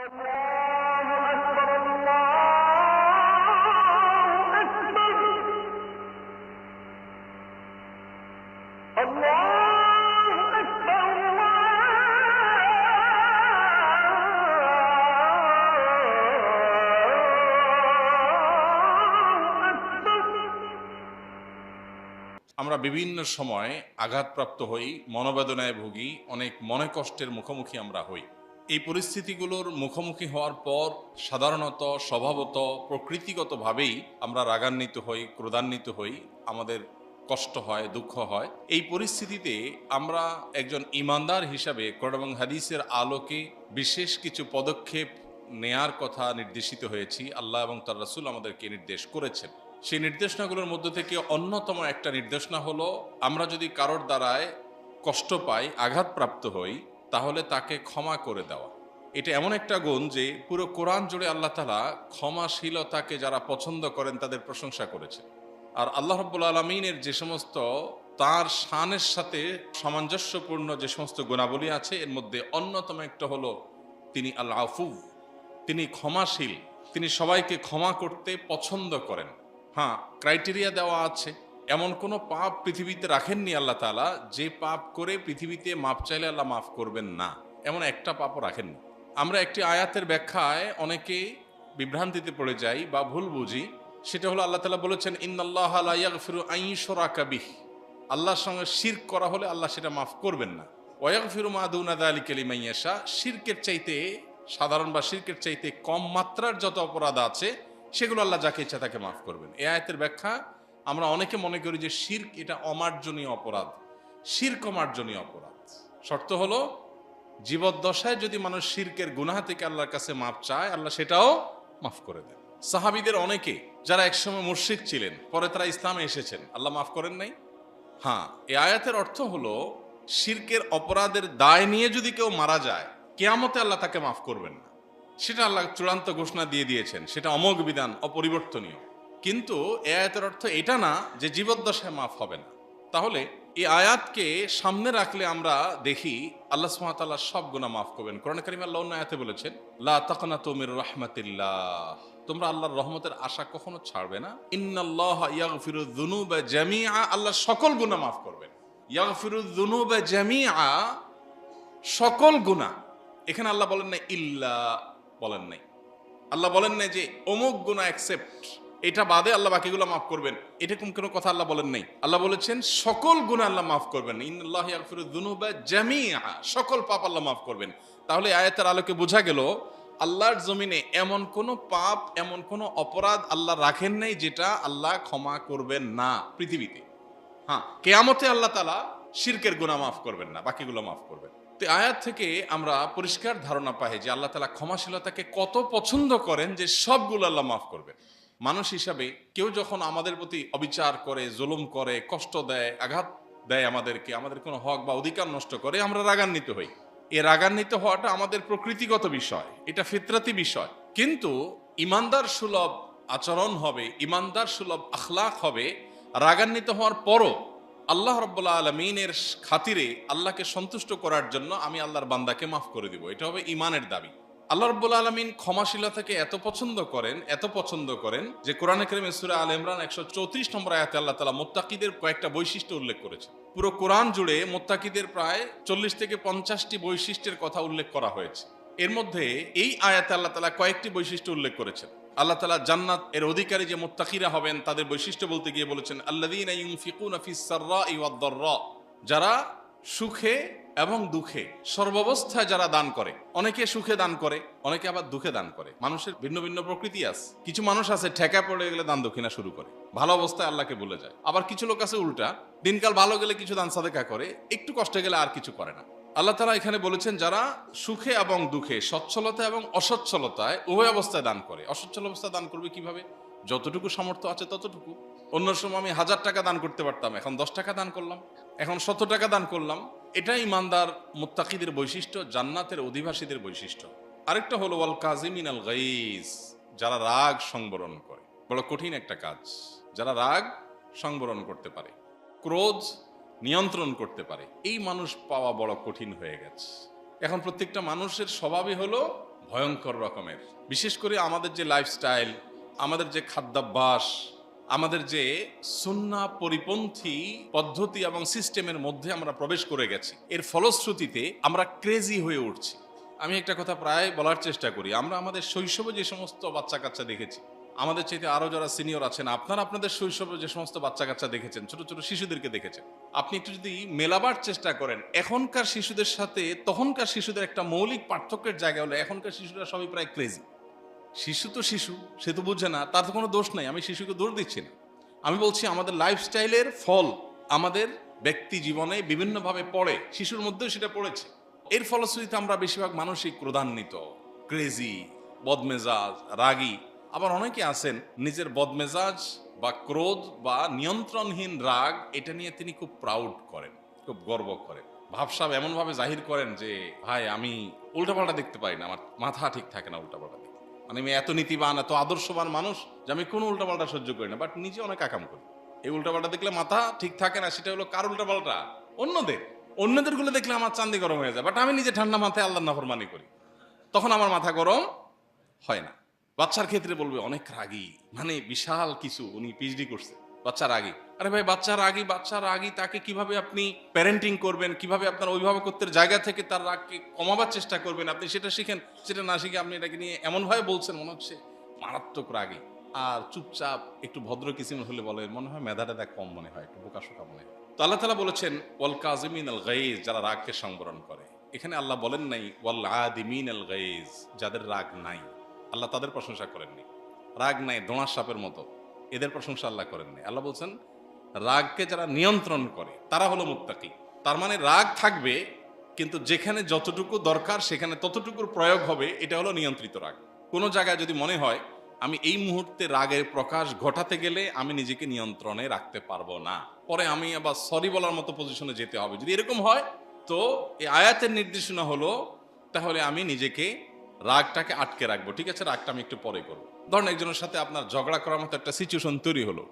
আমরা বিভিন্ন সময় আঘাতপ্রাপ্ত হই, মনোবেদনায় ভুগি, অনেক মনে কষ্টের মুখোমুখি আমরা হই। এই পরিস্থিতিগুলোর মুখোমুখি হওয়ার পর সাধারণত স্বভাবত প্রকৃতিগতভাবেই আমরা রাগান্বিত হই, ক্রোধান্বিত হই, আমাদের কষ্ট হয়, দুঃখ হয়। এই পরিস্থিতিতে আমরা একজন ইমানদার হিসাবে কোরআন এবং হাদিসের আলোকে বিশেষ কিছু পদক্ষেপ নেয়ার কথা নির্দেশিত হয়েছি। আল্লাহ এবং তার রাসূল আমাদেরকে নির্দেশ করেছেন। সেই নির্দেশনাগুলোর মধ্য থেকে অন্যতম একটা নির্দেশনা হলো, আমরা যদি কারোর দ্বারায় কষ্ট পাই, আঘাতপ্রাপ্ত হই, তাহলে তাকে ক্ষমা করে দেওয়া। এটা এমন একটা গুণ যে পুরো কোরআন জুড়ে আল্লাহ তাআলা ক্ষমাশীলতাকে যারা পছন্দ করেন তাদের প্রশংসা করেছে। আর আল্লাহ রাব্বুল আলামিনের যে সমস্ত তার শানের সাথে সামঞ্জস্যপূর্ণ যে সমস্ত গুণাবলী আছে, এর মধ্যে অন্যতম একটা হলো তিনি আল আফু, তিনি ক্ষমাশীল, তিনি সবাইকে ক্ষমা করতে পছন্দ করেন। হ্যাঁ, ক্রাইটেরিয়া দেওয়া আছে। এমন কোনো পাপ পৃথিবীতে রাখেননি আল্লাহ তাআলা যে পাপ করে পৃথিবীতে মাপ চাইলে আল্লাহ মাফ করবেন না, এমন একটা পাপও রাখেননি। আমরা একটি আয়াতের ব্যাখ্যায় অনেকে বিভ্রান্তিতে পড়ে যাই বা ভুল বুঝি। সেটা হলো, আল্লাহ তাআলা বলেছেন ইন্নাল্লাহা লা ইয়াগফিরু আন ইউশরাকা বিহি, আল্লাহর সঙ্গে শিরক করা হলে আল্লাহ সেটা মাফ করবেন না। ওয়া ইয়াগফিরু মা দুনা যালিকা লিমান ইয়াশা, শিরকের চাইতে সাধারণ বা শিরকের চাইতে কম মাত্রার যত অপরাধ আছে সেগুলো আল্লাহ যাকে ইচ্ছা তাকে মাফ করবেন। এই আয়াতের ব্যাখ্যা, আমরা অনেকে মনে করি যে শিরক এটা অমার্জনীয় অপরাধ। শিরক অমার্জনীয় অপরাধ। শর্ত হলো, জীবদ্দশায় যদি মানুষ শিরকের গুনাহ থেকে আল্লাহর কাছে মাফ চায়, আল্লাহ সেটাও মাফ করে দেন। সাহাবীদের অনেকে যারা একসময় মুশরিক ছিলেন, পরে তারা ইসলামে এসেছেন, আল্লাহ মাফ করেন নাই? হ্যাঁ, এই আয়াতের অর্থ হলো, শিরকের অপরাধের দায় নিয়ে যদি কেউ মারা যায়, কিয়ামতে আল্লাহ তাকে মাফ করবেন না। সেটা আল্লাহ চূড়ান্ত ঘোষণা দিয়ে দিয়েছেন, সেটা অমোঘ বিধান, অপরিবর্তনীয়। কিন্তু এই আয়াতের অর্থ এটা না যে জীবদ্দশায় মাফ হবে না। তাহলে এই আয়াতকে সামনে রাখলে আমরা দেখি আল্লাহ সুবহানাহু ওয়া তাআলা সব গুনাহ মাফ করবেন। কোরআন কারীমে আল্লাহ অন্য আয়াতে বলেছেন, লা তাকনাতু মির রাহমাতিল্লাহ, তোমরা আল্লাহর রহমতের আশা কখনো ছাড়বে না। ইন্নাল্লাহা ইয়াগফিরু যুনুবা জামিআ, আল্লাহ সকল গুনাহ মাফ করবেন। ইয়াগফিরু যুনুবা জামিআ, সকল গুনাহ। এখানে আল্লাহ বলেন নাই ইল্লা, বলেন নাই। আল্লাহ বলেন নাই যে অমুক গুনাহ অ্যাকসেপ্ট, এটা বাদে আল্লাহ বাকিগুলো মাফ করবেন, এরকম কোনো কথা আল্লাহ বলেন নাই। আল্লাহ বলেছেন সকল গুনাহ আল্লাহ মাফ করবেন। ইন্নাল্লাহা ইয়াগফিরু যুনুবা জামিআ, সকল পাপ আল্লাহ মাফ করবেন। তাহলে আয়াতের আলোকে বোঝা গেল, আল্লাহর জমিনে এমন কোনো পাপ, এমন কোনো অপরাধ আল্লাহ রাখেন নাই যেটা আল্লাহ ক্ষমা করবেন না পৃথিবীতে। হ্যাঁ, কিয়ামতে আল্লাহ তাআলা শিরকের গুনাহ মাফ করবেন না, বাকিগুলো মাফ করবেন। তো আয়াত থেকে আমরা পরিষ্কার ধারণা পাই যে আল্লাহ তাআলা ক্ষমাশীলতাকে কত পছন্দ করেন, যে সবগুলো আল্লাহ মাফ করবেন। মানুষ হিসাবে কেউ যখন আমাদের প্রতি অবিচার করে, জুলুম করে, কষ্ট দেয়, আঘাত দেয় আমাদেরকে, আমাদের কোনো হক বা অধিকার নষ্ট করে, আমরা রাগান্বিত হই। এই রাগান্বিত হওয়াটা আমাদের প্রকৃতিগত বিষয়, এটা ফিতরাতি বিষয়। কিন্তু ইমানদার সুলভ আচরণ হবে, ইমানদার সুলভ আখলাক হবে। রাগান্বিত হওয়ার পরও আল্লাহ রাব্বুল আলামিনের খাতিরে, আল্লাহকে সন্তুষ্ট করার জন্য আমি আল্লাহর বান্দাকে মাফ করে দিব, এটা হবে ঈমানের দাবি। আল্লাহ রাব্বুল আলামিন ক্ষমাশীলতাকে এত পছন্দ করেন, এত পছন্দ করেন যে কোরআনে কারীমে সূরা আলে ইমরান 134 নম্বর আয়াতে আল্লাহ তাআলা মুত্তাকিদের কয়েকটা বৈশিষ্ট্য উল্লেখ করেছেন। পুরো কোরআন জুড়ে মুত্তাকিদের প্রায় 40 থেকে 50টি বৈশিষ্ট্যের কথা উল্লেখ করা হয়েছে। এর মধ্যে এই আয়াতে আল্লাহ তাআলা কয়েকটি বৈশিষ্ট্য উল্লেখ করেছেন। আল্লাহ তাআলা জান্নাত এর অধিকারী যে মুত্তাকিরা হবেন তাদের বৈশিষ্ট্য বলতে গিয়ে বলেছেন, আল্লাযীনা ইউনফিকুনা ফিস সাররাই ওয়াদ দাররা, যারা সুখে এবং দুঃখে সর্বাবস্থায় যারা দান করে। অনেকে সুখে দান করে, অনেকে আবার দুঃখে দান করে। মানুষের ভিন্ন ভিন্ন প্রকৃতি আছে। কিছু মানুষ আছে ঠেকা পড়ে গেলে দান দক্ষিণা শুরু করে, ভালো অবস্থায় আল্লাহকে ভুলে যায়। আবার কিছু লোক আছে উল্টা, দিনকাল ভালো গেলে কিছু দান সাদেকা করে, একটু কষ্ট গেলে আর কিছু করে না। আল্লাহ তাআলা এখানে বলেছেন যারা সুখে এবং দুঃখে, সচ্ছলতা এবং অসচ্ছলতায় উভয় অবস্থায় দান করে। অসচ্ছল অবস্থায় দান করবে কিভাবে? যতটুকু সামর্থ্য আছে ততটুকু। অন্য সময় আমি 1000 টাকা দান করতে পারতাম, এখন 10 টাকা দান করলাম, এখন 100 টাকা দান করলাম। এটাই ইমানদার মুত্তাকিদের বৈশিষ্ট্য, জান্নাতের অধিবাসীদের বৈশিষ্ট্য। আরেকটা হলো ওয়াল কাযিমিনাল গাইজ, যারা রাগ সংবরণ করে। বড় কঠিন একটা কাজ। যারা রাগ সংবরণ করতে পারে, ক্রোধ নিয়ন্ত্রণ করতে পারে, এই মানুষ পাওয়া বড় কঠিন হয়ে গেছে। এখন প্রত্যেকটা মানুষের স্বভাবই হলো ভয়ঙ্কর রকমের। বিশেষ করে আমাদের যে লাইফস্টাইল, আমাদের যে খাদ্যাভ্যাস, আমাদের যে সুন্নাহ পরিপন্থী পদ্ধতি এবং সিস্টেমের মধ্যে আমরা প্রবেশ করে গেছি, এর ফলশ্রুতিতে আমরা ক্রেজি হয়ে উঠছি। আমি একটা কথা প্রায় বলার চেষ্টা করি, আমরা আমাদের শৈশবে যে সমস্ত বাচ্চা কাচ্চা দেখেছি, আমাদের চাইতে আরো যারা সিনিয়র আছেন, আপনারা আপনাদের শৈশবে যে সমস্ত বাচ্চা কাচ্চা দেখেছেন, ছোট ছোট শিশুদেরকে দেখেছেন, আপনি একটু যদি মেলাবার চেষ্টা করেন এখনকার শিশুদের সাথে তখনকার শিশুদের, একটা মৌলিক পার্থক্যের জায়গা হলো এখনকার শিশুরা সবই প্রায় ক্রেজি। শিশু তো শিশু, সে তো বুঝে না, তার তো কোনো দোষ নাই, আমি শিশুকে দোষ দিচ্ছি না। আমি বলছি আমাদের লাইফস্টাইলের ফল আমাদের ব্যক্তি জীবনে বিভিন্নভাবে পড়ে, শিশুর মধ্যেও সেটা পড়েছে। এর ফলশ্রুতিতে আমরা বেশিরভাগ মানসিক ক্রোধান্বিত, ক্রেজি, বদমেজাজ, রাগী। আবার অনেকে আছেন নিজের বদমেজাজ বা ক্রোধ বা নিয়ন্ত্রণহীন রাগ, এটা নিয়ে তিনি খুব প্রাউড করেন, খুব গর্ব করেন, ভাবসাব এমনভাবে জাহির করেন যে ভাই আমি উল্টাপাল্টা দেখতে পারি না, আমার মাথা ঠিক থাকে না উল্টাপাল্টা দেখতে, মানে আমি এত নীতিবান, এত আদর্শবান মানুষ যে আমি কোনো উল্টাপাল্টা সহ্য করি না, বাট নিজে অনেক আকাম করি। এই উল্টাপাল্টা দেখলে মাথা ঠিক থাকে না, সেটা হলো কার উল্টাপাল্টা? অন্যদের গুলো দেখলে আমার চান্দি গরম হয়ে যায়, বাট আমি নিজে ঠান্ডা মাথায় আল্লাহর নাফরমানি করি, তখন আমার মাথা গরম হয় না। বাচ্চার ক্ষেত্রে বলবে অনেক রাগী, মানে বিশাল কিছু, উনি পিএইচডি করছে, বাচ্চা রাগী। আরে ভাই, বাচ্চা রাগী, তাকে কিভাবে আপনি প্যারেন্টিং করবেন, কিভাবে আপনার অভিভাবকত্বের জায়গা থেকে তার রাগকে কমাবার চেষ্টা করবেন, আপনি সেটা শিখেন। সেটা না শিখে আপনি এটাকে নিয়ে এমনভাবে বলছেন মনে হচ্ছে মারাত্মক রাগী। আর চুপচাপ একটু ভদ্র কিসিমের হলে বলে মনে হয় মেধাটা কম, মনে হয় একটু বোকাশোকা মনে হয়। তো আল্লাহ তাআলা বলেছেন ওয়াল কাযিমিন আল গাইজ, যারা রাগকে সংবরণ করে। এখানে আল্লাহ বলেন নাই ওয়াল আদিমিন আল গাইজ, যাদের রাগ নাই, আল্লাহ তাদের প্রশংসা করেননি। রাগ নাই দোঁড়ার সাপের মতো, এদের প্রশংসা আল্লাহ করেননি। আল্লাহ বলছেন রাগকে যারা নিয়ন্ত্রণ করে তারা হলো মুত্তাকি। তার মানে রাগ থাকবে, কিন্তু যেখানে যতটুকু দরকার সেখানে ততটুকুর প্রয়োগ হবে, এটা হলো নিয়ন্ত্রিত রাগ। কোনো জায়গায় যদি মনে হয় আমি এই মুহূর্তে রাগের প্রকাশ ঘটাতে গেলে আমি নিজেকে নিয়ন্ত্রণে রাখতে পারবো না, পরে আমি আবার সরি বলার মতো পজিশনে যেতে হবে, যদি এরকম হয় তো এই আয়াতের নির্দেশনা হলো তাহলে আমি নিজেকে রাগটাকে আটকে রাখবো। ঠিক আছে, রাগটা আমি একটু পরে করবো। ধরেন একজনের সাথে আপনার ঝগড়া করার মতো একটা সিচুয়েশন তৈরি হলো,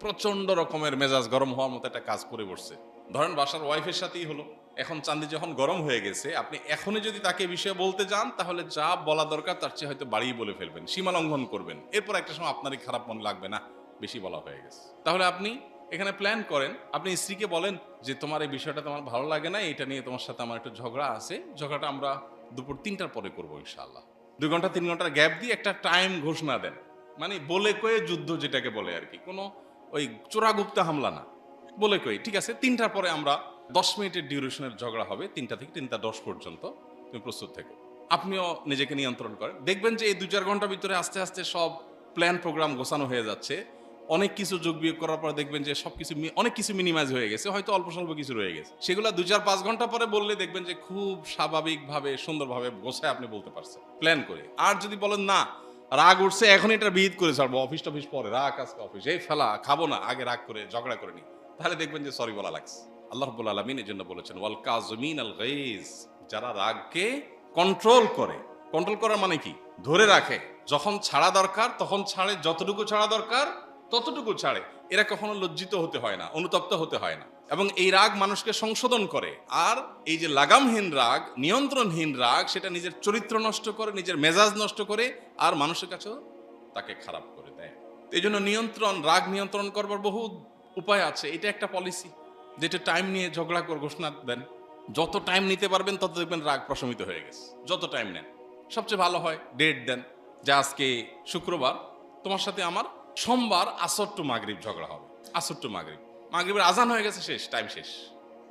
প্রচন্ড রকমের মেজাজ গরম হওয়ার মতো একটা কাজ করে বসছে, ধরেন বাসার ওয়াইফের সাথেই হলো। এখন চান্দি যখন গরম হয়ে গেছে, আপনি এখনই যদি তাকে বিষয়ে বলতে যান তাহলে যা বলা দরকার তার চেয়ে হয়তো বাড়িয়ে বলে ফেলবেন, সীমা লঙ্ঘন করবেন, এরপর একটা সময় আপনারই খারাপ মনে লাগবে, না বেশি বলা হয়ে গেছে। তাহলে আপনি এখানে প্ল্যান করেন, আপনি স্ত্রীকে বলেন যে তোমার এই বিষয়টা তোমার ভালো লাগে না, এটা নিয়ে তোমার সাথে আমার একটু ঝগড়া আছে, ঝগড়াটা আমরা দুপুর 3টার পরে করবো ইনশাআল্লাহ। 2 ঘন্টা 3 ঘন্টার গ্যাপ দিয়ে একটা টাইম ঘোষণা দেন, মানে বলে কয়ে যুদ্ধ যেটাকে বলে আর কি, কোনো ওই চোরাগুপ্তা হামলা না, বলে কই ঠিক আছে 3টার পরে আমরা 10 মিনিটের ডিউরেশনের ঝগড়া হবে, 3টা থেকে 3টা 10 পর্যন্ত, তুমি প্রস্তুত থেকো। আপনিও নিজেকে নিয়ন্ত্রণ করেন, দেখবেন যে এই 2-4 ঘন্টার ভিতরে আস্তে আস্তে সব প্ল্যান প্রোগ্রাম গোছানো হয়ে যাচ্ছে। অনেক কিছু যোগ বিয়োগ করার পর দেখবেন যে সবকিছু অনেক কিছু মিনিমাইজ হয়ে গেছে, হয়তো অল্প স্বল্প কিছু রয়ে গেছে, সেগুলো 2-4-5 ঘন্টা পরে বললে দেখবেন যে খুব স্বাভাবিকভাবে সুন্দরভাবে গোছায় আপনি বলতে পারছেন প্ল্যান করে। আর যদি বলেন না রাগ উঠছে এখন এটা বিহিত করে ছাড়বো, অফিস টফিস পরে, রাগ আজকে অফিস, এই ফেলা খাবো না, আগে রাগ করে ঝগড়া করে নি, তাহলে দেখবেন যে সরি বলা লাগছে। আল্লাহ রাব্বুল আলামিন এর জন্য বলেছেন ওয়াল কাযিমিন আল গাইজ, যারা রাগকে কন্ট্রোল করে। কন্ট্রোল করার মানে কি? ধরে রাখে, যখন ছাড়া দরকার তখন ছাড়ে, যতটুকু ছাড়া দরকার ততটুকু ছাড়ে। এরা কখনো লজ্জিত হতে হয় না, অনুতপ্ত হতে হয় না, এবং এই রাগ মানুষকে সংশোধন করে। আর এই যে লাগামহীন রাগ, নিয়ন্ত্রণহীন রাগ, সেটা নিজের চরিত্র নষ্ট করে, নিজের মেজাজ নষ্ট করে, আর মানুষের কাছেও তাকে খারাপ করে দেয়। এই জন্য রাগ নিয়ন্ত্রণ করবার বহু উপায় আছে। এটা একটা পলিসি, যেটা টাইম নিয়ে ঝগড়া করে ঘোষণা দেন, যত টাইম নিতে পারবেন তত দেখবেন রাগ প্রশমিত হয়ে গেছে। যত টাইম নেন সবচেয়ে ভালো হয় ডেট দেন, যে আজকে শুক্রবার, তোমার সাথে আমার সোমবার আসর টু মাগরিব ঝগড়া হবে, আসর টু মাগরিব, মাগরিবের আজান হয়ে গেছে, শেষ, টাইম শেষ,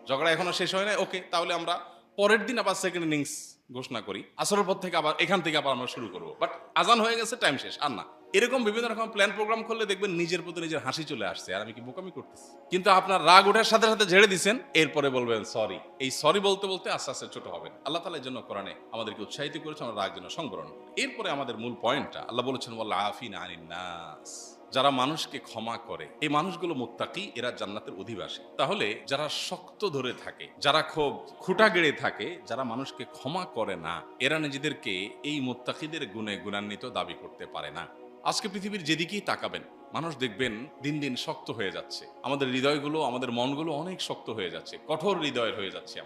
ঝগড়া এখনো শেষ হয় না, ওকে তাহলে আমরা পরের দিন আবার সেকেন্ড ইনিংস ঘোষণা করি, আসরের পর থেকে আবার এখান থেকে আবার আমরা শুরু করবো, বাট আজান হয়ে গেছে, টাইম শেষ, আর না। এরকম বিভিন্ন রকম প্ল্যান প্রোগ্রাম করলে দেখবেন নিজের প্রতি নিজের হাসি চলে আসছে, আর আমি কি বোকামি করতেছি। কিন্তু আপনার রাগ ওঠার সাথে সাথে ঝেড়ে দিচ্ছেন, এরপরে বলবেন সরি। এই সরি বলতে বলতে আস্তে আস্তে ছোট হবেন। আল্লাহ তাআলা এর জন্য কোরআনে আমাদেরকে উৎসাহিত করেছে আমরা রাগ যেন সংবরণ করি। এরপরে আমাদের মূল পয়েন্টটা আল্লাহ বলেছেন ওয়াল আফিনা আনিন নাস, যারা মানুষকে ক্ষমা করে, এই মানুষগুলো মুত্তাকি, এরা জান্নাতের অধিবাসী। তাহলে যারা শক্ত ধরে থাকে, যারা খুব খুঁটা গেড়ে থাকে, যারা মানুষকে ক্ষমা করে না, এরা নিজেদেরকে এই মুত্তাকিদের গুণে গুণান্বিত দাবি করতে পারে না। আজকে পৃথিবীর যেদিকেই তাকাবেন মানুষ দেখবেন দিন দিন শক্ত হয়ে যাচ্ছে, আমাদের হৃদয়গুলো, আমাদের মনগুলো অনেক শক্ত হয়ে যাচ্ছে, কঠোর হৃদয়ের হয়ে যাচ্ছে।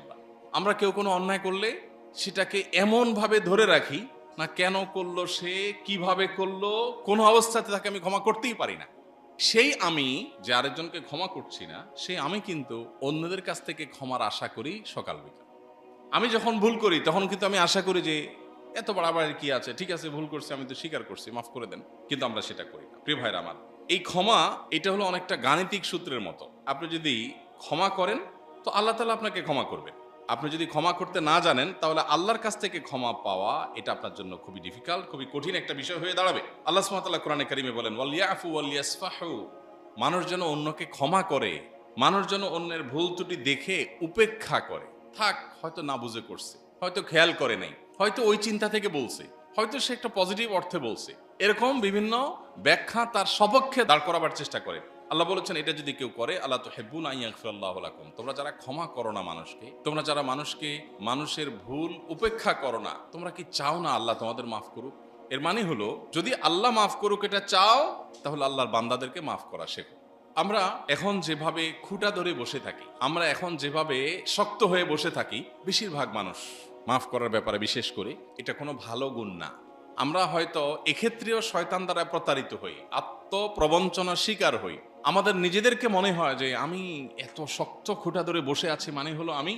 আমরা কেউ কোনো অন্যায় করলে সেটাকে এমন ভাবে ধরে রাখি, না কেন করলো সে, কিভাবে করলো, কোন অবস্থাতে তাকে আমি ক্ষমা করতেই পারি না। সেই আমি যে আরেকজনকে ক্ষমা করছি না, সেই আমি কিন্তু অন্যদের কাছ থেকে ক্ষমার আশা করি সকাল বিকাল। আমি যখন ভুল করি তখন কিন্তু আমি আশা করি যে এত বাড়াবাড়ি কি আছে, ঠিক আছে ভুল করছি, আমি তো স্বীকার করছি, মাফ করে দেন। কিন্তু আমরা সেটা করি না। প্রিয় ভাইরা আমার, এই ক্ষমা এটা হলো অনেকটা গাণিতিক সূত্রের মতো। আপনি যদি ক্ষমা করেন তো আল্লাহ তাআলা আপনাকে ক্ষমা করবেন। আপনি যদি ক্ষমা করতে না জানেন তাহলে আল্লাহর কাছ থেকে ক্ষমা পাওয়া এটা আপনার জন্য খুবই ডিফিকাল্ট, খুবই কঠিন একটা বিষয় হয়ে দাঁড়াবে। আল্লাহ সুবহানাহু ওয়া তাআলা কোরআনে কারিমে বলেন, ওয়ালিয়াফু ওয়ালিয়াসফাহু, মানুষ যেন অন্যকে ক্ষমা করে, মানুষ যেন অন্যের ভুল ত্রুটি দেখে উপেক্ষা করে। থাক, হয়তো না বুঝে করছে, হয়তো খেয়াল করে নাই, হয়তো ওই চিন্তা থেকে বলছে, হয়তো সে একটা পজিটিভ অর্থে বলছে, এরকম বিভিন্ন ব্যাখ্যা তার সপক্ষে দাঁড় করাবার চেষ্টা করে। আল্লাহ বলেছেন এটা যদি কেউ করে, আল্লাহ তুহিব্বুনা আন ইয়াগফিরাল্লাহু লাকুম, তোমরা যারা ক্ষমা করো না মানুষকে, তোমরা যারা মানুষের ভুল উপেক্ষা করো না, তোমরা কি চাও না আল্লাহ তোমাদের মাফ করুক? এর মানে হলো যদি আল্লাহ মাফ করুক এটা চাও, তাহলে আল্লাহর বান্দাদেরকে মাফ করা শেখো। আমরা এখন যেভাবে খুঁটা ধরে বসে থাকি, আমরা এখন যেভাবে শক্ত হয়ে বসে থাকি, বেশিরভাগ মানুষ মাফ করার ব্যাপারে বিশেষ করে এটা কোনো ভালো গুণ না। আমরা হয়তো এক্ষেত্রেও শয়তান দ্বারা প্রতারিত হই, আত্মপ্রবঞ্চনার শিকার হই। আমাদের নিজেদেরকে মনে হয় যে আমি এত শক্ত খুঁটা ধরে বসে আছি মানে হলো আমি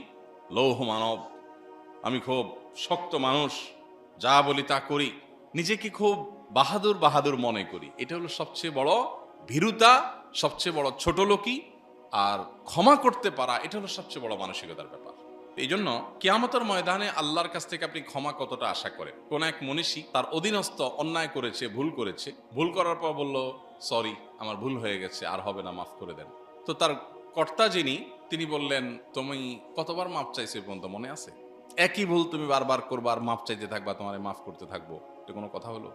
লৌহ মানব, আমি খুব শক্ত মানুষ, যা বলি তা করি, নিজেকে খুব বাহাদুর বাহাদুর মনে করি। এটা হলো সবচেয়ে বড় ভীরুতা, সবচেয়ে বড় ছোট লোকই। আর ক্ষমা করতে পারা এটা হলো সবচেয়ে বড় মানসিকতার ব্যাপার। এই জন্য কিয়ামতের ময়দানে আল্লাহর কাছ থেকে আপনি ক্ষমা কতটা আশা করেন? কোন এক মনীষী তার অধীনস্থ অন্যায় করেছে, ভুল করার পর বলল, সরি আমার ভুল হয়ে গেছে, আর হবে না, মাফ করে দেন। তো তার কর্তা তিনি বললেন, তুমি কতবার মাফ চাইছে পর্যন্ত মনে আছে? একই ভুল তুমি বারবার করবা আর মাফ চাইতে থাকবা, তোমারে মাফ করতে থাকবো, এটা কোনো কথা হলো?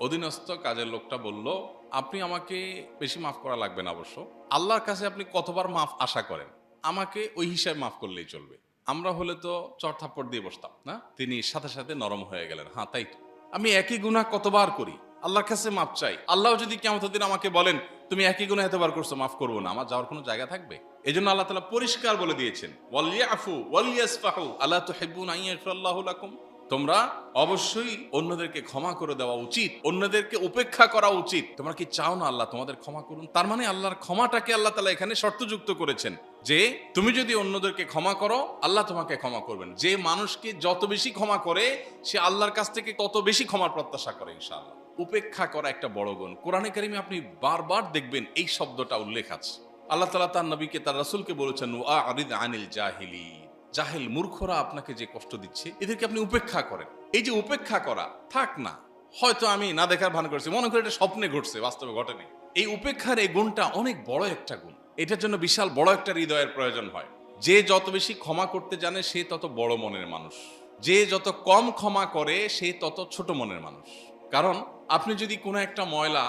অধীনস্থ কাজের লোকটা বলল, আপনি আমাকে বেশি মাফ করা লাগবে না, অবশ্য আল্লাহর কাছে আপনি কতবার মাফ আশা করেন, আমাকে ওই হিসাবে মাফ করলেই চলবে। আমরা হলে তো চড় থাপ্পড় দিয়ে বসতাম না। তিনি সাথে সাথে নরম হয়ে গেলেন, হ্যাঁ তাই তো, আমি একই গুনাহ কতবার করি, আল্লাহর কাছে মাফ চাই, আল্লাহ যদি কিয়ামতের দিন আমাকে বলেন তুমি একই গুনাহ এতবার করছো, মাফ করবো না, আমার যাওয়ার কোনো জায়গা থাকবে? এজন্য আল্লাহ তাআলা পরিষ্কার বলে দিয়েছেন, ওয়ালিয়াফু ওয়ালিয়াসফাহু আলা তুহিব্বুনা আন ইয়াগফিরাল্লাহু লাকুম, তোমরা অবশ্যই অন্যদেরকে ক্ষমা করে দেওয়া উচিত, অন্যদেরকে উপেক্ষা করা উচিত। তোমরা কি চাও না আল্লাহ তোমাদের ক্ষমা করুন? তার মানে আল্লাহর ক্ষমাটাকে আল্লাহ তাআলা এখানে শর্তযুক্ত করেছেন যে তুমি যদি অন্যদেরকে ক্ষমা করো আল্লাহ তোমাকে ক্ষমা করবেন। যে মানুষকে যত বেশি ক্ষমা করে সে আল্লাহর কাছ থেকে তত বেশি ক্ষমার প্রত্যাশা করে ইনশাআল্লাহ। উপেক্ষা করা একটা বড় গুণ। কোরআনে কারিমে আপনি বারবার দেখবেন এই শব্দটা উল্লেখ আছে। আল্লাহ তাআলা তার নবীকে, তার রাসূলকে বলেছেন, ওয়া'রিদ আনিল জাহিলিন, জাহেল মূর্খরা আপনাকে যে কষ্ট দিচ্ছে এদেরকে আপনি উপেক্ষা করেন। এই যে উপেক্ষা করা, থাক না, হয়তো আমি না দেখার ভান করছি, মনে করি এটা স্বপ্নে ঘটছে, বাস্তবে ঘটেনি। এই উপেক্ষার এই গুণটা অনেক বড় একটা গুণ। এটার জন্য বিশাল বড় একটা হৃদয়ের প্রয়োজন হয়। যে যত বেশি ক্ষমা করতে জানে সে তত বড় মনের মানুষ, যে যত কম ক্ষমা করে সে তত ছোট মনের মানুষ। কারণ আপনি যদি কোনো একটা ময়লা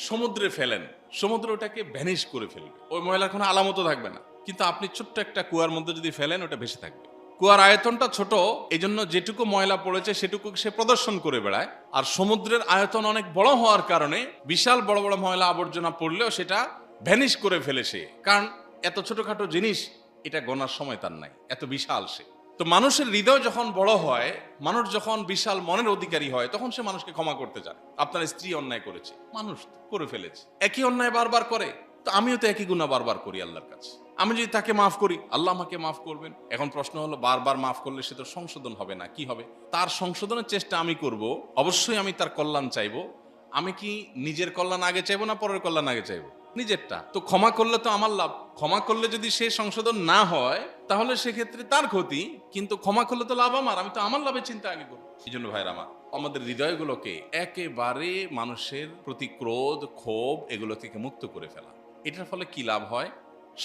সমুদ্রে ফেলেন, সমুদ্র ওটাকে ভ্যানিশ করে ফেলবে, ওই ময়লার কোনো আলামতও থাকবে না। কিন্তু আপনি ছোট্ট একটা কুয়ার মধ্যে যদি ফেলেন, ওটা ভেসে থাকবে। কুয়ার আয়তনটা ছোট, এই জন্য যেটুকু ময়লা পড়েছে সেটুকু সে প্রদর্শন করে বেড়ায়। আর সমুদ্রের আয়তন অনেক বড় হওয়ার কারণে বিশাল বড় বড় ময়লা আবর্জনা পড়লেও সেটা ভ্যানিশ করে ফেলে সে। কারণ এত ছোটখাটো জিনিস এটা গোনার সময় তার নাই, এত বিশাল সে। তো মানুষের হৃদয় যখন বড় হয়, মানুষ যখন বিশাল মনের অধিকারী হয়, তখন সে মানুষকে ক্ষমা করতে চায়। আপনার স্ত্রী অন্যায় করেছে, মানুষ করে ফেলেছে, একই অন্যায় বারবার করে, তো আমিও তো একই গুনাহ বারবার করি আল্লাহর কাছে। আমি যদি তাকে মাফ করি আল্লাহ আমাকে মাফ করবেন। এখন প্রশ্ন হলো, বারবার মাফ করলে সে তো সংশোধন হবে না, কি হবে? তার সংশোধনের চেষ্টা আমি করব, অবশ্যই আমি তার কল্যাণ চাইবো। আমি কি নিজের কল্যাণ আগে চাইবো না পরের কল্যাণ আগে চাইবো? নিজেরটা। তো ক্ষমা করলে তো আমার লাভ। ক্ষমা করলে যদি সে সংশোধন না হয় তাহলে সেক্ষেত্রে তার ক্ষতি, কিন্তু ক্ষমা করলে তো লাভ আমার, আমি তো আমার লাভের চিন্তা আগে করবো। এই জন্য ভাইরা আমার, আমাদের হৃদয়গুলোকে একেবারে মানুষের প্রতি ক্রোধ, ক্ষোভ এগুলো থেকে মুক্ত করে ফেলা। এটার ফলে কি লাভ হয়?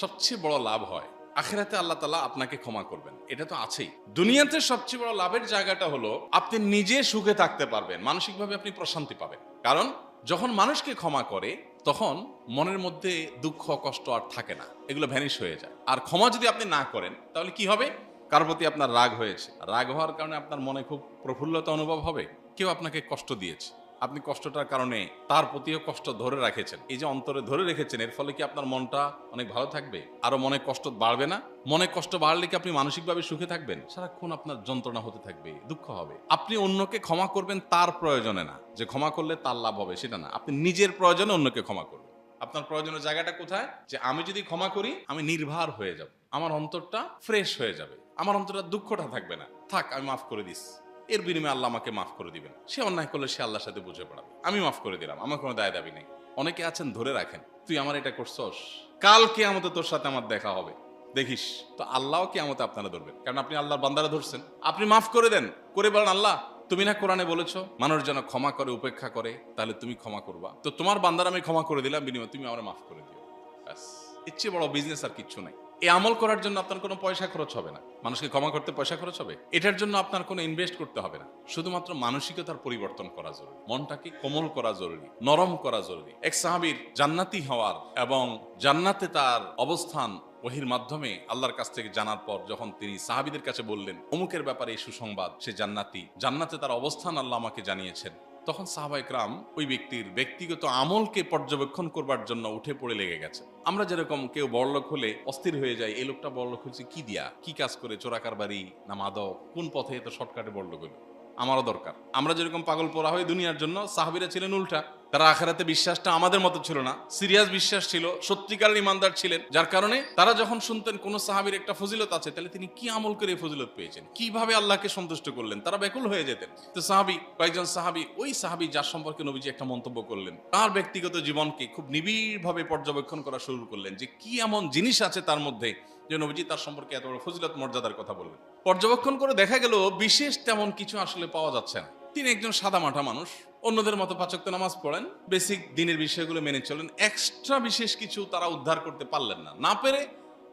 সবচেয়ে বড় লাভ হয় আখিরাতে আল্লাহ তাআলা আপনাকে ক্ষমা করবেন, এটা তো আছেই। দুনিয়াতে সবচেয়ে বড় লাভের জায়গাটা হলো আপনি নিজে সুখে থাকতে পারবেন, মানসিকভাবে আপনি প্রশান্তি পাবেন। কারণ যখন মানুষকে ক্ষমা করে তখন মনের মধ্যে দুঃখ কষ্ট আর থাকে না, এগুলো ভ্যানিশ হয়ে যায়। আর ক্ষমা যদি আপনি না করেন তাহলে কি হবে? কার প্রতি আপনার রাগ হয়েছে, রাগ হওয়ার কারণে আপনার মনে খুব প্রফুল্লতা অনুভব হবে, কেউ আপনাকে কষ্ট দিয়েছে, আপনি কষ্টটার কারণে তার প্রতিও কষ্ট ধরে রাখেছেন, এই যে অন্তরে ধরে রেখেছেন, এর ফলে কি আপনার মনটা অনেক ভালো থাকবে? আরো মনে কষ্ট বাড়বে না? মনে কষ্ট বাড়লে কি আপনি মানসিকভাবে সুখে থাকবেন? সারাক্ষণ আপনার যন্ত্রণা হতে থাকবে, দুঃখ হবে। আপনি অন্যকে ক্ষমা করবেন তার প্রয়োজনে না, যে ক্ষমা করলে তার লাভ হবে সেটা না, আপনি নিজের প্রয়োজনে অন্যকে ক্ষমা করবেন। আপনার প্রয়োজনের জায়গাটা কোথায়? যে আমি যদি ক্ষমা করি আমি নির্ভার হয়ে যাব, আমার অন্তরটা ফ্রেশ হয়ে যাবে, আমার অন্তরটা দুঃখটা থাকবে না। থাক, আমি মাফ করে দিস, এর বিনিময়ে আল্লাহ আমাকে মাফ করে দিবেন। সে অন্যায় করলে সে আল্লাহর সাথে বুঝে পড়াবে, আমি মাফ করে দিলাম, আমার কোনো দায় দাবি নেই। অনেকে আছেন ধরে রাখেন, তুই আমার এটা করছস, কাল কিয়ামতে তোর সাথে আমার দেখা হবে, দেখিস। তো আল্লাহও কিয়ামতে আপনারা ধরবেন, কারণ আপনি আল্লাহর বান্দারা ধরছেন। আপনি মাফ করে দেন, করে বলেন আল্লাহ তুমি না কোরআনে বলেছো মানুষ যেন ক্ষমা করে উপেক্ষা করে, তাহলে তুমি ক্ষমা করবা, তো তোমার বান্দারা আমি ক্ষমা করে দিলাম, বিনিময়ে তুমি আমার মাফ করে দিও। ব্যাস, এর চেয়ে বড় বিজনেস আর কিচ্ছু নাই। এই আমল করার জন্য আপনার কোনো পয়সা খরচ হবে না। মানুষকে ক্ষমা করতে পয়সা খরচ হবে? এটার জন্য আপনার কোনো ইনভেস্ট করতে হবে না। শুধুমাত্র মানসিকতার পরিবর্তন করা জরুরি, মনটাকে কোমল করা জরুরি, নরম করা জরুরি। এক সাহাবীর জান্নাতি হওয়ার এবং জান্নাতে তার অবস্থান ওহির মাধ্যমে আল্লাহর কাছ থেকে জানার পর যখন তিনি সাহাবীদের কাছে বললেন অমুকের ব্যাপারে এই সুসংবাদ, সে জান্নাতি, জান্নাতে তার অবস্থান আল্লাহ আমাকে জানিয়েছেন, তখন সাহাবায়ে কেরাম ওই ব্যক্তির ব্যক্তিগত আমলকে পর্যবেক্ষণ করবার জন্য উঠে পড়ে লেগে গেছে। আমরা যেরকম কেউ বড়লোক হলে অস্থির হয়ে যায়, এই লোকটা বড়লোক হয়েছে কি দিয়া, কি কাজ করে, চোরাকারবারি না মাদক, কোন পথে এত শর্টকাটে বড়লোক হইল, আমারও দরকার। আমরা যেরকম পাগল পড়া হয় দুনিয়ার জন্য, সাহাবীরা ছিলেন উল্টা। তারা আখিরাতে বিশ্বাসটা আমাদের মতো ছিল না, সিরিয়াস বিশ্বাস ছিল, সত্যিকারের ইমানদার ছিলেন। যার কারণে তারা যখন শুনতেন কোন সাহাবীর একটা ফজিলত আছে, তাহলে তিনি কি আমল করে এই ফজিলত পেয়েছেন, কিভাবে আল্লাহকে সন্তুষ্ট করলেন, তারা ব্যাকুল হয়ে যেতেন। তো কয়েকজন সাহাবী, ওই সাহাবী যার সম্পর্কে নবীজি একটা মন্তব্য করলেন, তার ব্যক্তিগত জীবনকে খুব নিবিড়ভাবে পর্যবেক্ষণ করা শুরু করলেন, যে কি এমন জিনিস আছে তার মধ্যে যে নবীজি তার সম্পর্কে এত বড় ফজিলত মর্যাদার কথা বললেন। পর্যবেক্ষণ করে দেখা গেল বিশেষ তেমন কিছু আসলে পাওয়া যাচ্ছে না। তিনি একজন সাদামাটা মানুষ, অন্যদের মতো ৫ ওয়াক্ত নামাজ পড়েন, বেসিক দিনের বিষয়গুলো মেনে চলেন, এক্সট্রা বিশেষ কিছু তারা উদ্ধার করতে পারলেন না। না পেরে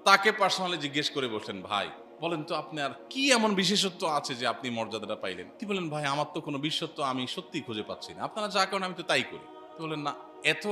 তাকে পার্সোনালি জিজ্ঞেস করে বসলেন, ভাই বলেন তো আপনি আর কি এমন বিশেষত্ব আছে যে আপনি মর্যাদাটা পাইলেন? তিনি বলেন, ভাই আমার তো কোনো বিশেষত্ব আমি সত্যি খুঁজে পাচ্ছি না, আপনারা যা করেন আমি তো তাই করি। তো বলেন, না, এত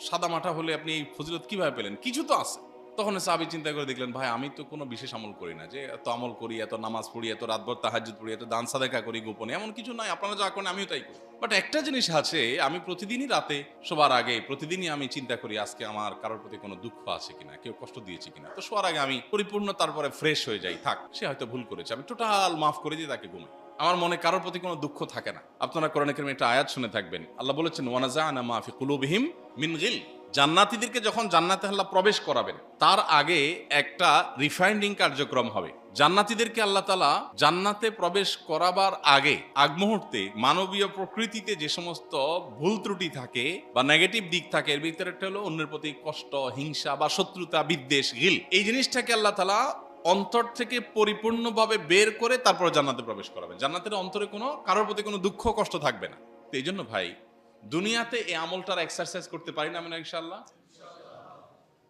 সাদামাটা হলে আপনি এই ফজিলত কিভাবে পেলেন? কিছু তো আছে। তখন সাহাবী চিন্তা করে দেখলেন, ভাই আমি তো কোনো বিশেষ আমল করি না, যে এত আমল করি, এত নামাজ পড়ি, এত রাতভর তাহাজ্জুদ পড়ি, এত দান সাদেকা করি গোপনে, এমন কিছু নাই, আপনারা যা করেন আমিও তাই করি। বাট একটা জিনিস আছে, আমি প্রতিদিনই রাতে শোবার আগে প্রতিদিনই আমি চিন্তা করি আজকে আমার কারোর প্রতি কোনো দুঃখ আছে কিনা, কেউ কষ্ট দিয়েছে কিনা। তো শোয়ার আগে আমি পরিপূর্ণ তারপরে ফ্রেশ হয়ে যাই, থাক সে হয়তো ভুল করেছে, আমি টোটাল মাফ করে দিয়ে তাকে ঘুমাই, আমার মনে কারোর প্রতি কোনো দুঃখ থাকে না। আপনারা কোরআনে কারিমে একটা আয়াত শুনে থাকবেন, আল্লাহ বলেছেন, ওয়ানাজাআনা মা ফি কুলুবিহিম মিন গিল। জান্নাতীদেরকে যখন জান্নাতে আল্লাহ প্রবেশ করাবেন, তার আগে একটা রিফাইন্ডিং কার্যক্রম হবে। জান্নাতীদেরকে আল্লাহ তাআলা জান্নাতে প্রবেশ করাবার আগে, আগ মুহূর্তে মানবীয় প্রকৃতিতে যে সমস্ত ভুল ত্রুটি থাকে বা নেগেটিভ দিক থাকে, এর ভিতরে একটা হলো অন্যের প্রতি কষ্ট, হিংসা বা শত্রুতা, বিদ্বেষ, গিল, এই জিনিসটাকে আল্লাহ তাআলা অন্তর থেকে পরিপূর্ণভাবে বের করে তারপর জান্নাতে প্রবেশ করাবেন। জান্নাতের অন্তরে কোনো কারোর প্রতি কোনো দুঃখ কষ্ট থাকবে না। তো এই জন্য ভাই, দুনিয়াতে এই আমলটার এক্সারসাইজ করতে পারি না আমরা ইনশাআল্লাহ?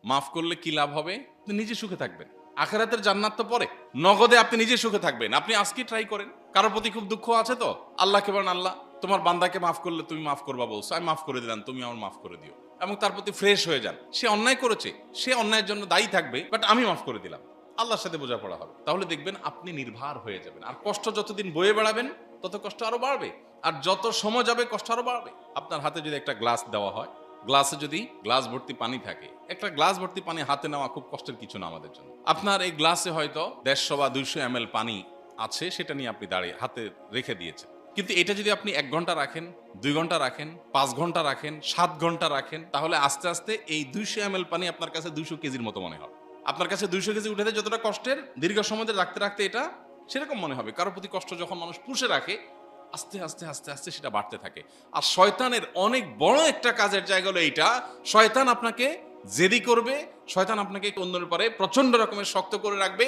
মাফ করলে কি লাভ হবে? আপনি নিজে সুখে থাকবেন, আখিরাতের জান্নাত তো পরে, নগদে আপনি নিজে সুখে থাকবেন। আপনি আজকে ট্রাই করেন, কারোর প্রতি খুব দুঃখ আছে তো আল্লাহকে বলেন, আল্লাহ তোমার বান্দাকে মাফ করলে তুমি মাফ করবা বলছো, আমি মাফ করে দিলাম, তুমি আমার মাফ করে দিও, এবং তার প্রতি ফ্রেশ হয়ে যান। সে অন্যায় করেছে, সে অন্যায়ের জন্য দায়ী থাকবে, বাট আমি মাফ করে দিলাম, আল্লাহর সাথে বোঝাপড়া হবে। তাহলে দেখবেন আপনি নির্ভার হয়ে যাবেন। আর কষ্ট যতদিন বয়ে বেড়াবেন তত কষ্ট আরো বাড়বে, আর যত সময় যাবে কষ্ট আরো বাড়বে। আপনার হাতে যদি একটা গ্লাস দেওয়া হয়, গ্লাসে যদি গ্লাস ভর্তি পানি থাকে, একটা গ্লাস ভর্তি পানি হাতে নেওয়া খুব কষ্টের কিছু না আমাদের জন্য। আপনার এই গ্লাসে হয়তো 150 বা 200 ml পানি আছে, সেটা নিয়ে আপনি দাঁড়িয়ে হাতে রেখে দিয়েছেন। কিন্তু এটা যদি আপনি 1 ঘন্টা রাখেন, 2 ঘন্টা রাখেন, 5 ঘন্টা রাখেন, 7 ঘন্টা রাখেন, তাহলে আস্তে আস্তে এই 200 ml পানি আপনার কাছে 200 কেজির মতো মনে হবে। আপনার কাছে 200 কেজি উঠেতে যতটা কষ্টের, দীর্ঘ সময় ধরে রাখতে রাখতে এটা সেরকম মনে হবে। কারোর প্রতি কষ্ট যখন মানুষ পুষে রাখে, আস্তে আস্তে আস্তে আস্তে সেটা বাড়তে থাকে। আর শয়তানের অনেক বড় একটা কাজের জায়গা হলো এইটা, শয়তান আপনাকে জেদি করবে, শয়তান আপনাকে অন্যের পরে প্রচন্ড রকমের শক্ত করে রাখবে।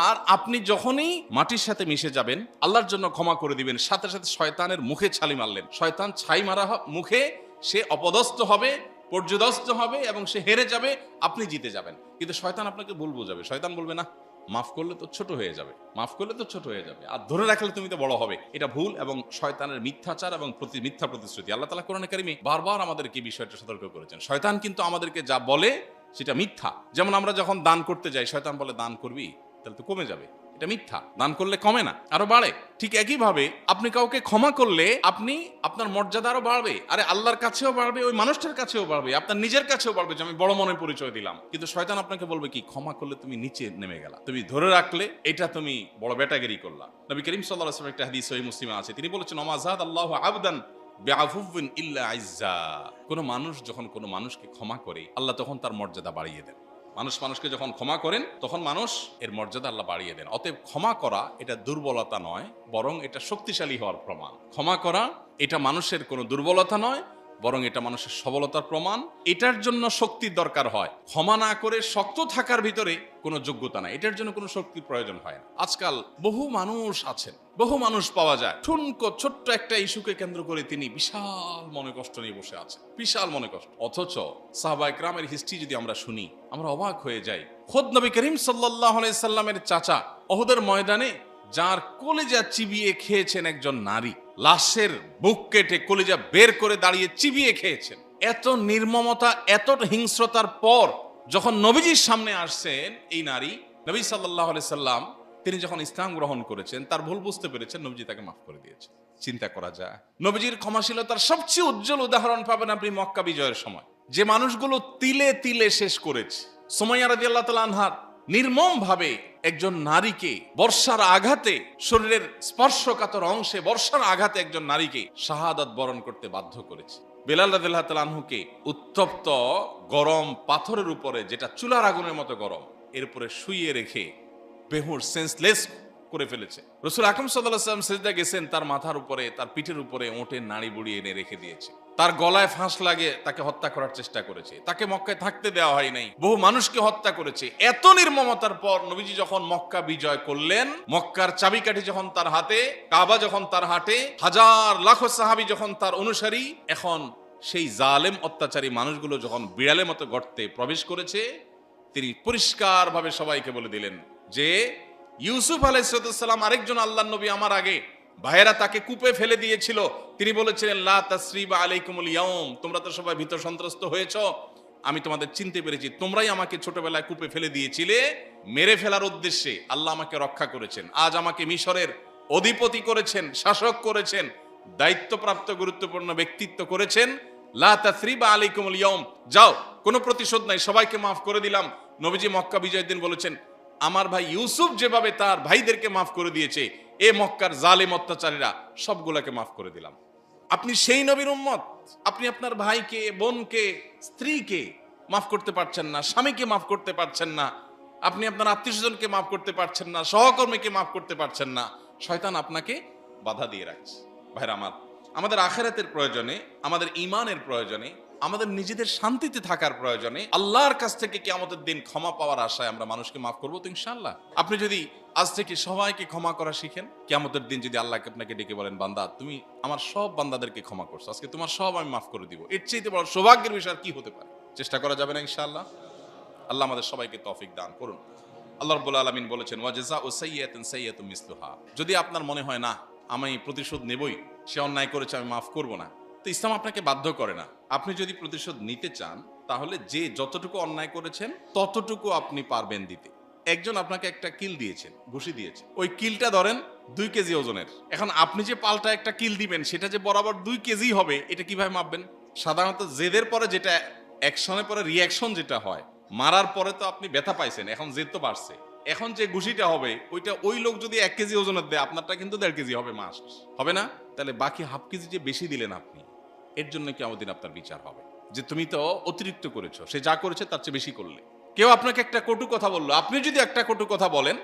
আর আপনি যখনই মাটির সাথে মিশে যাবেন, আল্লাহর জন্য ক্ষমা করে দিবেন, সাথে সাথে শয়তানের মুখে ছালি মারলেন, শয়তান ছাই মারা মুখে সে অপদস্থ হবে, পর্যদস্ত হবে এবং সে হেরে যাবে, আপনি জিতে যাবেন। কিন্তু শয়তান আপনাকে ভুল বোঝাবে, শয়তান বলবে, না মাফ করলে তো ছোট হয়ে যাবে, মাফ করলে তো ছোট হয়ে যাবে, আর ধরে রাখলে তুমি তো বড় হবে। এটা ভুল এবং শয়তানের মিথ্যাচার এবং মিথ্যা প্রতিশ্রুতি। আল্লাহ তাআলা কোরআনে কারিমে বারবার আমাদেরকে এই বিষয়টা সতর্ক করেছেন। শয়তান কিন্তু আমাদেরকে যা বলে সেটা মিথ্যা। যেমন আমরা যখন দান করতে যাই, শয়তান বলে দান করবি তাহলে তো কমে যাবে, এটা মিথ্যা। দান করলে কমে না, আরো বাড়ে। ঠিক একইভাবে আপনি কাউকে ক্ষমা করলে আপনি আপনার মর্যাদা আরো বাড়বে, আরে আল্লাহর কাছেও বাড়বে, ওই মানুষটার কাছেও বাড়বে, আপনার নিজের কাছেও বাড়বে যে আমি বড় মনে পরিচয় দিলাম। কিন্তু শয়তান আপনাকে বলবে কি, ক্ষমা করলে তুমি নিচে নেমে গেলা, তুমি ধরে রাখলে এটা তুমি বড় বেটাগিরি করলা। নবী করিম সাল্লাল্লাহু আলাইহি ওয়াসাল্লাম একটা হাদিস সহিহ মুসলিমে আছে, তিনি বলেছেন ওমাজাদ আল্লাহু আবদান বিআফুবিন ইল্লা ইজ্জা। কোন মানুষ যখন কোন মানুষকে ক্ষমা করে, আল্লাহ তখন তার মর্যাদা বাড়িয়ে দেন। মানুষকে যখন ক্ষমা করেন তখন মানুষ এর মর্যাদা আল্লাহ বাড়িয়ে দেন। অতএব ক্ষমা করা এটা দুর্বলতা নয়, বরং এটা শক্তিশালী হওয়ার প্রমাণ। ক্ষমা করা এটা মানুষের কোনো দুর্বলতা নয়, বরং এটা মানুষের সবলতার প্রমাণ। এটার জন্য শক্তির দরকার হয়, ক্ষমা না করে শক্ত থাকার ভিতরে কোনো যোগ্যতা নাই, এটার জন্য কোনো শক্তির প্রয়োজন হয় না। আজকাল বহু মানুষ আছেন, বহু মানুষ পাওয়া যায়, ঠুনকো ছোট্ট একটা ইস্যুকে কেন্দ্র করে তিনি বিশাল মনে কষ্ট নিয়ে বসে আছেন, বিশাল মনে কষ্ট। অথচ সাহাবায়ে কেরামের হিস্ট্রি যদি আমরা শুনি, আমরা অবাক হয়ে যাই। খোদ নবী করিম সাল্লাল্লাহু আলাইহি সাল্লামের চাচা উহুদের ময়দানে যার কলিজা চিবিয়ে খেয়েছেন একজন নারী, লাশের বুক কেটে কলিজা বের করে দাঁড়িয়ে চিবিয়ে খেয়েছেন। এত নির্মমতা, এত হিংস্রতার পর যখন নবীজির সামনে আসছেন এই নারী, নবী সাল্লাল্লাহু আলাইহি সাল্লাম তিনি যখন ইসলাম গ্রহণ করেছেন, তার ভুল বুঝতে পেরেছেন, নবীজি তাকে মাফ করে দিয়েছেন। চিন্তা করা যায়, নবীজির ক্ষমাশীলতার সবচেয়ে উজ্জ্বল উদাহরণ পাবেন আপনি মক্কা বিজয়ের সময়। যে মানুষগুলো তিলে তিলে শেষ করেছে, সুমাইয়া রাদিয়াল্লাহু তাআলা আনহার নির্মম ভাবে একজন নারীকে বর্ষার আঘাতে, শরীরের স্পর্শকাতর অংশে বর্ষার আঘাতে একজন নারীকে শাহাদাত বরণ করতে বাধ্য করেছে। বেলাল রাদিয়াল্লাহু তাআলা আনহুকে উত্তপ্ত গরম পাথরের উপরে, যেটা চুলার আগুনের মতো গরম, এর উপরে শুইয়ে রেখে বেহুশ সেন্সলেস করে ফেলেছে। রাসূল আকরাম সাল্লাল্লাহু আলাইহি ওয়াসাল্লাম সিজদা গেছেন, তার মাথার উপরে, তার পিঠের উপরে ওঁটের নাড়ি বুড়িয়ে এনে রেখে দিয়েছে। তার গলায় ফাঁস লাগে, তাকে হত্যা করার চেষ্টা করেছে, তাকে মক্কায় থাকতে দেওয়া হয় নাই, বহু মানুষকে হত্যা করেছে। এত নির্মমতার পর নবীজি যখন মক্কা বিজয় করলেন, মক্কার চাবিকাঠি যখন তার হাতে, কাবা যখন তার হাতে, হাজার লাখো সাহাবী যখন তার অনুসারী, এখন সেই জালেম অত্যাচারী মানুষগুলো যখন বিড়ালের মতো গর্তে প্রবেশ করেছে, তিনি পরিষ্কারভাবে সবাইকে বলে দিলেন যে ইউসুফ আলাইহিস সালাম আরেকজন আল্লাহর নবী আমার আগে, ভাইয়েরা তাকে কূপে ফেলে দিয়েছিল, তিনি বলেছিলেন লা তাসরিবা আলাইকুমুল ইয়াউম, তোমরা তো সবাই ভীত সন্ত্রস্ত হয়েছো, আমি তোমাদের চিনতে পেরেছি, তোমরাই আমাকে ছোটবেলায় কূপে ফেলে দিয়েছিলে, মেরে ফেলার উদ্দেশ্যে আল্লাহ আমাকে রক্ষা করেছেন, আজ আমাকে মিশরের অধিপতি করেছেন, শাসক করেছেন, দায়িত্বপ্রাপ্ত গুরুত্বপূর্ণ ব্যক্তিত্ব করেছেন। লা তাসরিবা আলাইকুমুল ইয়াউম, যাও, কোনো প্রতিশোধ নাই, সবাইকে মাফ করে দিলাম। নবীজি মক্কা বিজয়ের দিন বলেছেন, আমার ভাই ইউসুফ যেভাবে তার ভাইদেরকে মাফ করে দিয়েছে, এ মক্কার জালেম অত্যাচারীরা সবগুলোকে মাফ করে দিলাম। আপনি সেই নবীর উম্মত, আপনি আপনার ভাইকে, বোনকে, স্ত্রীকে মাফ করতে পারছেন না, স্বামীকে মাফ করতে পারছেন না, আপনি আপনার আত্মীয়স্বজনকে মাফ করতে পারছেন না, সহকর্মীকে মাফ করতে পারছেন না, শয়তান আপনাকে বাধা দিয়ে রাখছে। ভাইরা আমার, আমাদের আখিরাতের প্রয়োজনে, আমাদের ঈমানের প্রয়োজনে, আমাদের নিজেদের শান্তিতে থাকার প্রয়োজনে আল্লাহর কাছ থেকে কিয়ামতের দিন ক্ষমা পাওয়ার আশায় আমরা মানুষকে মাফ করবো তো ইনশাআল্লাহ। আপনি যদি আজ থেকে সবাইকে ক্ষমা করা শিখেন, কিয়ামতের দিন যদি আল্লাহকে আপনাকে ডেকে বলেন, বান্দা তুমি আমার সব বান্দাদেরকে ক্ষমা করছো, আজকে তোমার সব আমি মাফ করে দিব, এর চাইতে বড় সৌভাগ্যের বিষয় আর কি হতে পারে? চেষ্টা করা যাবে না ইনশাআল্লাহ? আল্লাহ আমাদের সবাইকে তৌফিক দান করুন। আল্লাহ রাব্বুল আলামিন বলেছেন ওয়া জাযাউ সাইয়্যাতিন সাইয়্যাতুম মিসলুহা। যদি আপনার মনে হয় না আমি প্রতিশোধ নেবই, সে অন্যায় করেছে আমি মাফ করব না, তো ইসলাম আপনাকে বাধ্য করে না। আপনি যদি প্রতিশোধ নিতে চান, তাহলে যে যতটুকু অন্যায় করেছেন ততটুকু আপনি পারবেন দিতে। একজন আপনাকে একটা কিল দিয়েছেন, ঘুষি দিয়েছে, ওই কিলটা ধরেন 2 কেজি ওজনের। এখন আপনি যে পাল্টা একটা কিল দিবেন, সেটা যে বরাবর 2 কেজি হবে, এটা কিভাবে মাপবেন? সাধারণত জেদের পরে যেটা, অ্যাকশনের পরে রিয়াকশন যেটা হয়, মারার পরে তো আপনি ব্যথা পাইছেন, এখন জেদ তো বাড়ছে, এখন যে ঘুষিটা হবে ওইটা ওই লোক যদি 1 কেজি ওজনের দেয়, আপনারটা কিন্তু 1.5 কেজি হবে, মাস হবে না? তাহলে বাকি হাফ কেজি যে বেশি দিলেন আপনি, এর জন্য কিয়ামতের দিন আপনার বিচার হবে যে তুমি তো অতিরিক্ত করেছো, সে যা করেছে তার চেয়ে বেশি করলে। কেউ আপনাকে একটা কটু কথা বললো, আপনি যদি একটা কটু কথা বলেন,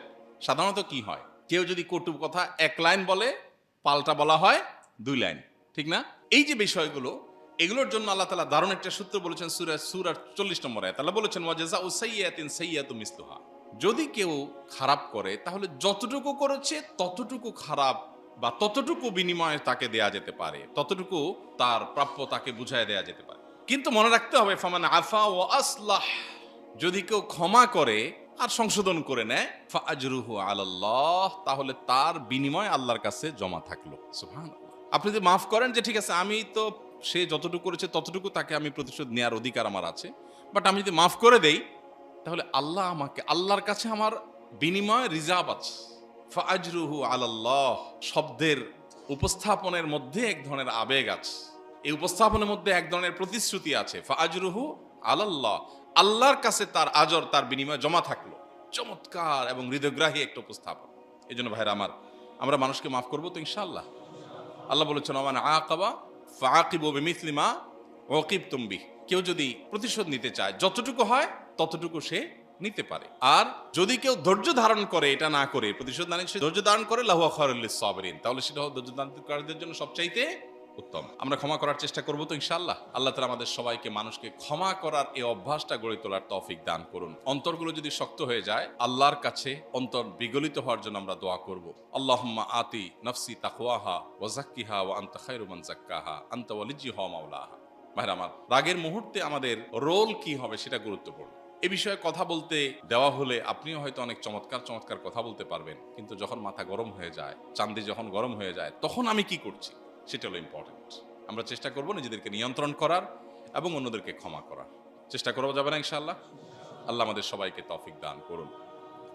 সাধারণত কি হয়, কেউ যদি কটু কথা 1 লাইন বলে, পাল্টা বলা হয় 2 লাইন, ঠিক না? এই যে বিষয়গুলো, এগুলোর জন্য আল্লাহ তাআলা দারুণ একটা সূত্র বলেছেন সূরা 40 নম্বর আয়াত। আল্লাহ বলেছেন ওয়া জাযাউ সাইয়্যাতিন সাইয়্যাতুম মিসলুহা। যদি কেউ খারাপ করে, তাহলে যতটুকু করেছে ততটুকু খারাপ বা ততটুকু বিনিময়ে তাকে দেয়া যেতে পারে, ততটুকু তার প্রাপ্য তাকে বুঝায় দেয়া যেতে পারে। কিন্তু মনে রাখতে হবে ফামান আফা ওয়া আসলাহ, যদি কেউ ক্ষমা করে আর সংশোধন করে নেয়, ফাআজরুহু আলাল্লাহ, তাহলে তার বিনিময় আল্লাহর কাছে জমা থাকলো। সুবহানাল্লাহ। আপনি যদি মাফ করেন যে ঠিক আছে, আমি তো সে যতটুকু করেছে ততটুকু তাকে আমি প্রতিশোধ নেওয়ার অধিকার আমার আছে, বাট আমি যদি মাফ করে দেই, তাহলে আল্লাহ আমাকে, আল্লাহর কাছে আমার বিনিময় রিজার্ভ আছে, ফাআজরুহু আলাল্লাহ, শব্দের উপস্থাপনের মধ্যে এক ধরনের আবেগ আছে, এই উপস্থাপনের মধ্যে এক ধরনের প্রতিশ্রুতি আছে। ফাআজরুহু আলাল্লাহ, আল্লাহর কাছে তার আজর, তার বিনিময় জমা থাকলো। চমৎকার এবং হৃদয়গ্রাহী একটা উপস্থাপন। এই জন্য ভাইরা আমার, আমরা মানুষকে মাফ করবো তো ইনশাআল্লাহ। আল্লাহ বলেছেন ওমান আকাবা ফাআকিবু বিমিসলি মা উকিবতুম বিহি, কেউ যদি প্রতিশোধ নিতে চায় যতটুকু হয় ততটুকু সে নিতে পারে। আর যদি কেউ ধৈর্য ধারণ করে, এটা না করে প্রতিশোধ না নিয়ে সে ধৈর্য ধারণ করে, লাহুয়া খায়রুল লিস-সাবিরিন, তাহলে সেটা ধৈর্য ধারণকারীদের জন্য সবচাইতে উত্তম। আমরা ক্ষমা করার চেষ্টা করবো তো ইনশাআল্লাহ। আল্লাহ তাআলা আমাদের সবাইকে মানুষকে ক্ষমা করার এই অভ্যাসটা গড়ে তোলার তৌফিক দান করুন। অন্তরগুলো যদি শক্ত হয়ে যায়, আল্লাহর কাছে অন্তর বিগলিত হওয়ার জন্য আমরা দোয়া করব। আল্লাহুম্মা আতি নাফসি তাকওয়াহা ওয়া যাক্কিহা ওয়া আনতা খায়রু মান যাক্কাহা আনতা ওয়ালিয়্যুহা ওয়া মাওলাহা। ভাইরা আমার, রাগের মুহূর্তে আমাদের রোল কি হবে সেটা গুরুত্বপূর্ণ। এ বিষয়ে কথা বলতে দেওয়া হলে আপনিও হয়তো অনেক চমৎকার চমৎকার কথা বলতে পারবেন, কিন্তু যখন মাথা গরম হয়ে যায়, চান্দি যখন গরম হয়ে যায়, তখন আমি কি করছি সেটা হলো ইম্পর্টেন্ট। আমরা চেষ্টা করব নিজেদেরকে নিয়ন্ত্রণ করার এবং অন্যদেরকে ক্ষমা করার চেষ্টা করবো, যাবে না ইনশাআল্লাহ? আল্লাহ আমাদের সবাইকে তৌফিক দান করুন।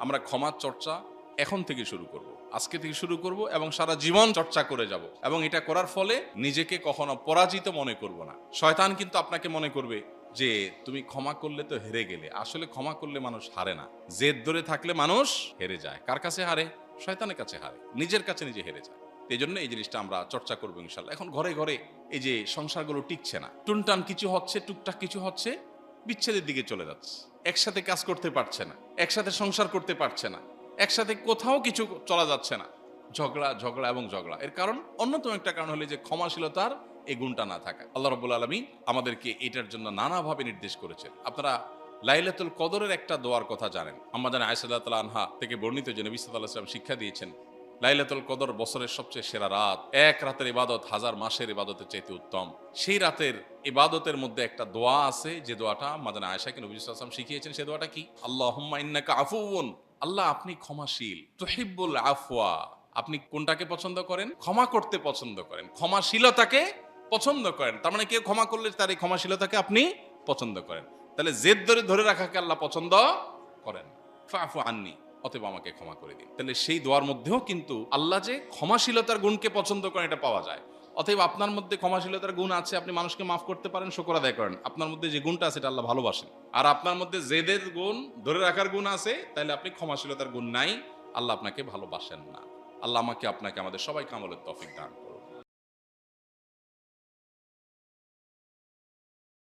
আমরা ক্ষমার চর্চা এখন থেকে শুরু করব, আজকে থেকে শুরু করব এবং সারা জীবন চর্চা করে যাব। এবং এটা করার ফলে নিজেকে কখনো পরাজিত মনে করব না। শয়তান কিন্তু আপনাকে মনে করবে যে তুমি ক্ষমা করলে তো হেরে গেলে। আসলে ক্ষমা করলে মানুষ হারে না, জেদ ধরে থাকলে মানুষ হেরে যায়। কার কাছে হারে? শয়তানের কাছে হারে, নিজের কাছে নিজে হেরে যায়। এই জন্য এই জিনিসটা আমরা চর্চা করবো ইনশাল্লাহ। এখন ঘরে ঘরে এই যে সংসারগুলো টিকছে না, টুনটান কিছু হচ্ছে, টুকটাক কিছু হচ্ছে, বিচ্ছেদের দিকে চলে যাচ্ছে। একসাথে কাজ করতে পারছে না, একসাথে সংসার করতে পারছে না, একসাথে কোথাও কিছু চলা যাচ্ছে না, ঝগড়া ঝগড়া এবং ঝগড়া। এর কারণ, অন্যতম একটা কারণ হলো যে ক্ষমাশীলতার এই গুণটা না থাকা। আল্লাহ রাব্বুল আলামিন আমাদেরকে এটার জন্য নানাভাবে নির্দেশ করেছেন। আপনারা লাইলাতুল কদরের একটা দোয়ার কথা জানেন। আম্মা জান আয়েশা রাদিয়াল্লাহু আনহা থেকে বর্ণিত যে নবী সাল্লাল্লাহু আলাইহি ওয়াসাল্লাম শিক্ষা দিয়েছেন, লাইলাতুল কদর বছরের সবচেয়ে সেরা রাত। এক রাতের ইবাদত হাজার মাসের ইবাদতের চাইতে উত্তম। সেই রাতের ইবাদতের মধ্যে একটা দোয়া আছে, যে দোয়াটা আম্মা জান আয়েশাকে নবী সাল্লাল্লাহু আলাইহি ওয়াসাল্লাম শিখিয়েছেন। সেই দোয়াটা কি? আল্লাহুম্মা ইন্নাকা আফুউন, আল্লাহ আপনি ক্ষমাশীল, তুহিব্বুল আফওয়া, আপনি কোনটাকে পছন্দ করেন? ক্ষমা করতে পছন্দ করেন, ক্ষমাশীলতাকে পছন্দ করেন। তার মানে কেউ ক্ষমা করলে তার এই ক্ষমাশীলতাকে আপনি পছন্দ করেন। তাহলে জেদ ধরে ধরে রাখাকে আল্লাহ পছন্দ করেন। ফাফু আন্নি, অতএব আমাকে ক্ষমা করে দিন। তাহলে সেই দোয়ার মধ্যেও কিন্তু আল্লাহ যে ক্ষমাশীলতার গুণকে পছন্দ করেন এটা পাওয়া যায়। অতএব আপনার মধ্যে ক্ষমাশীলতার গুণ আছে, আপনি মানুষকে মাফ করতে পারেন, শুকর আদায় করেন। আপনার মধ্যে যে গুণটা আছে এটা আল্লাহ ভালোবাসেন। আর আপনার মধ্যে জেদের গুণ, ধরে রাখার গুণ আছে, তাহলে আপনি ক্ষমাশীলতার গুণ নাই, আল্লাহ আপনাকে ভালোবাসেন না। আল্লাহ আমাকে আপনাকে আমাদের সবাইকে আমলের তৌফিক দান করুন।